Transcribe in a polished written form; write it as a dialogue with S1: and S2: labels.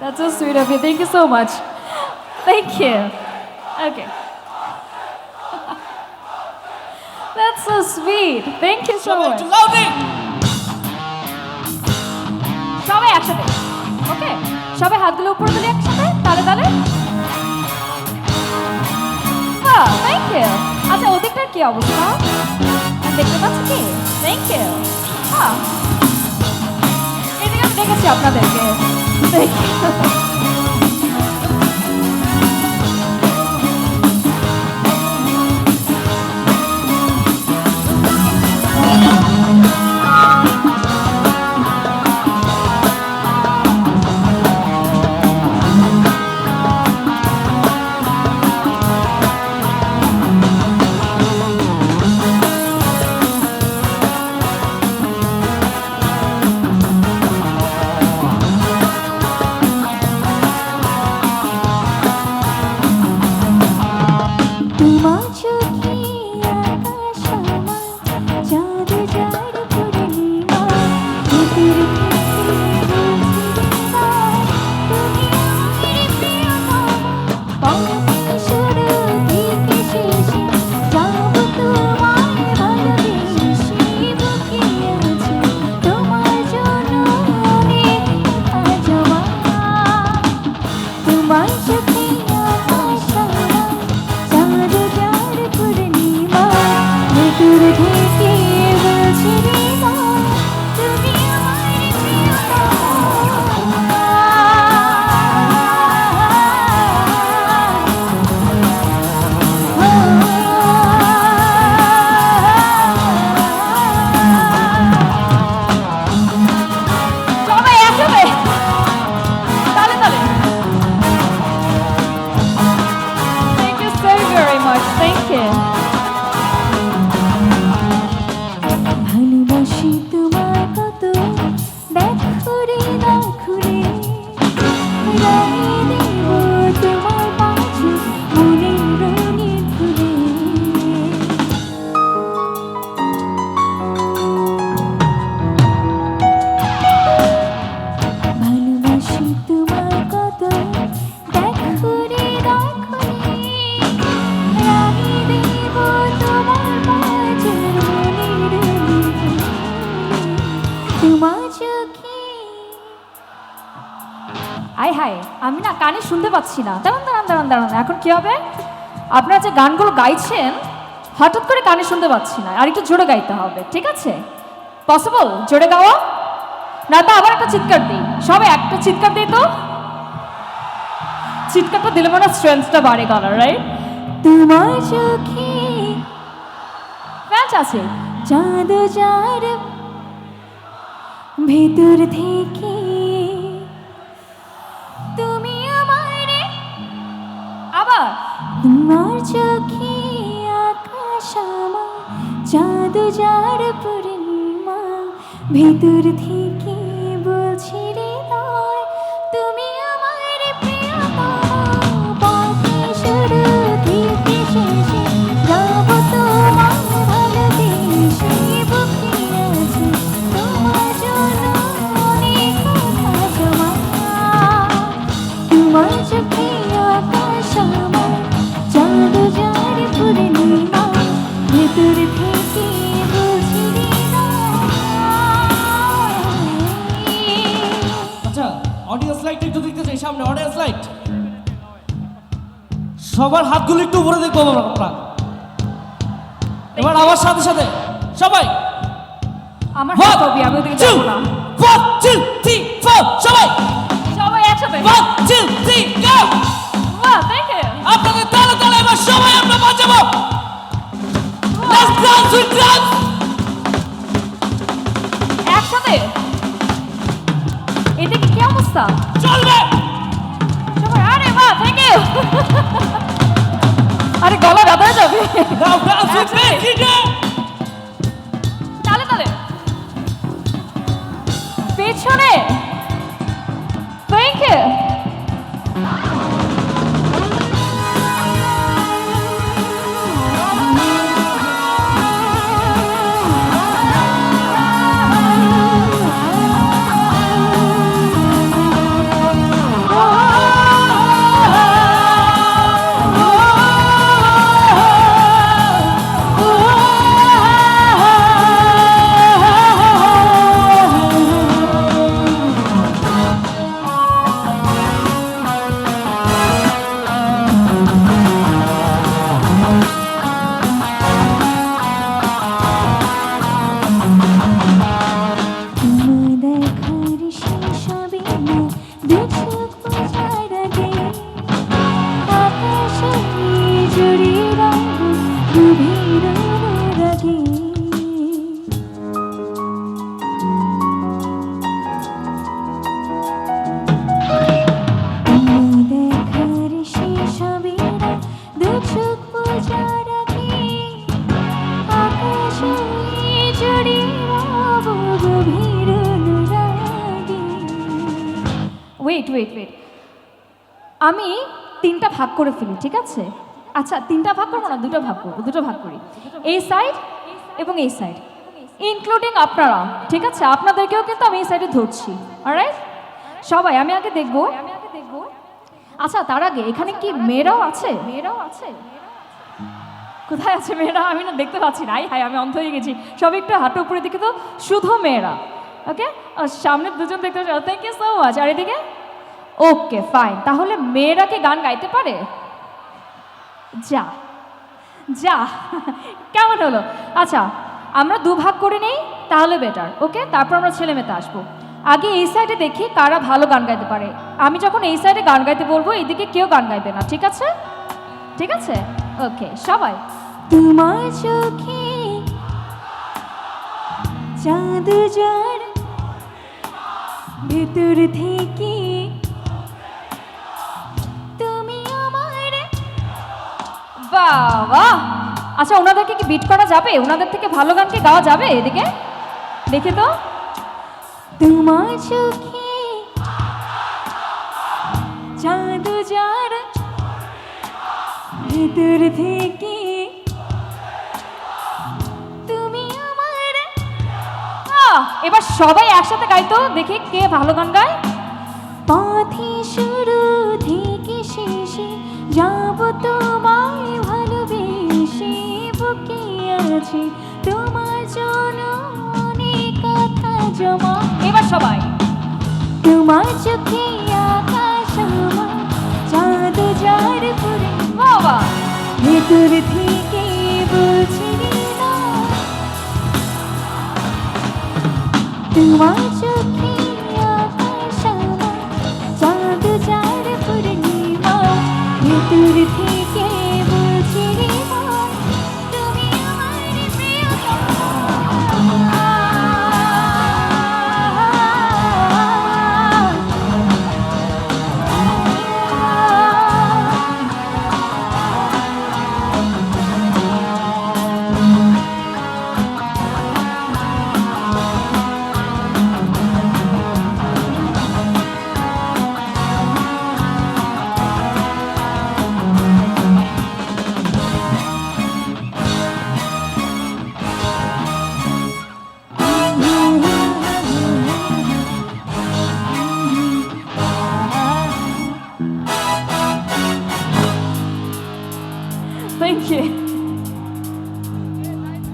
S1: That's so sweet of you. Thank you so much. Thank you. Okay. That's so sweet. Thank you so much. সবাই একসাথে ওকে সবাই হাতগুলো উপরে তুলে একসাথে তালে তালে হ্যাঁ থ্যাংক ইউ আচ্ছা ওদিকটার কি অবস্থা দেখতে পাচ্ছি কি থ্যাংক ইউ হ্যাঁ এদিকে আমি দেখেছি আপনাদেরকে থ্যাংক ইউ আয় হায় আমি না কানে শুনতে পাচ্ছি না দাঁড়ান দাঁড়ান দাঁড়ান দাঁড়ান এখন কি হবে আপনারা যে গানগুলো গাইছেন হঠাৎ করে কানে শুনতে পাচ্ছি না আর একটু জোরে গাইতে হবে ঠিক আছে পসিবল জোরে গাওয়া না তো আবার একটা চিৎকার দিই সবাই একটা চিৎকার দিই তো চিৎকারটা দিলে মানে স্ট্রেংথটা বাড়ে গলার রাইট তোমার চোখে প্যাচ আছে চাঁদ যার ভেতর থেকে তুমি আমারে আবার তোমার চোখে আকাশ আমার চাঁদ যার পূর্ণিমা ভেতর থেকে বলছি রে তুমি আমারে প্রিয়তমা বাকি শুরু থেকে শেষে যাব তোমার ভালোবেসে বুকে আছে তোমার জন্য অনেক কথা জমা তোমার চোখে আকাশ আমার চাঁদ যার পূর্ণিমা ভেতর থেকে বলছি রে
S2: আচ্ছা অডিয়েন্স লাইট একটু দেখতে চাই সামনে অডিয়েন্স লাইট সবার হাতগুলো একটু উপরে দেখবো আমরা এবার আমার সাথে সাথে সবাই
S1: আমার হাত কবি আমি ওদিকে যাব না
S2: 1 2 3 4 সবাই
S1: সবাই একসাথে
S2: 1 2 3 গো
S1: বাহ থ্যাংক ইউ
S2: আপনাদের তালে তালে এবার সবাই আমরা বাজাবো লেটস ডান্স উইথ ডান্স
S1: একসাথে এদিকে কি অবস্থা
S2: চলবে
S1: সবাই আরে বাহ থ্যাংক ইউ আরে গলা ব্যথা হয়ে যাবে
S2: নাও ডান্স উইথ মি ডিজে
S1: তালে তালে পেছনে thank you wait wait wait, আমি তিনটা ভাগ করে ফেলি, ঠিক আছে? আচ্ছা, তিনটা ভাগ করবো না, দুটো ভাগ করবো, দুটো ভাগ করি। এই সাইড এবং এই সাইড, ইনক্লুডিং আপনারা, ঠিক আছে? আপনাদেরকেও কিন্তু আমি এই সাইডে ধরছি, অলরাইট? সবাই আমি আগে দেখবো। আচ্ছা, তার আগে এখানে কি মেয়েরাও আছে? মেয়েরাও আছে? কোথায় আছে মেয়েরা? আমি না দেখতে পাচ্ছি না। হাই, আমি অন্ধ হয়ে গেছি। সব একটু হাঁটু উপরে দিকে তো, শুধু মেয়েরা। ওকে, সামনে দুজন দেখতে পাচ্ছি। Thank you so much. আর এদিকে ওকে ফাইন। তাহলে মেয়েরা কি গান গাইতে পারে? যা যা, কেমন হলো? আচ্ছা, আমরা দুভাগ করে নেই, তাহলে বেটার। ওকে, তারপর আমরা ছেলে মেয়েতে আসবো। আগে এই সাইডে দেখি কারা ভালো গান গাইতে পারে। আমি যখন এই সাইডে গান গাইতে বলবো, এইদিকে কেউ গান গাইবে না, ঠিক আছে? ঠিক আছে, ওকে। সবাই তোমার চোখে চাঁদ যার ভেতর থেকে তুমি আমার। বাবা, আচ্ছা, ওনাদেরকে কি বিট করা যাবে? ওনাদের থেকে ভালো গান কি গাওয়া যাবে? এদিকে দেখে তো। তোমার চোখে চাঁদ যার ভেতর থেকে তুমি আমার। এবার সবাই একসাথে গাইতো, দেখি কে ভালো গান গায়। পথে শুরু থেকে শেষে যাব তোমায় ভালোবেসে, বুকে আছে তোমার জন্য অনেক কথা জমা। এবার সবাই তোমার চোখে আকাশ আমার চাঁদ যার পুরে। বাবা, ভেতর থেকে বলছি না তোমার চোখে আকাশ আমার চাঁদ যার পূর্ণিমা, ভেতর থেকে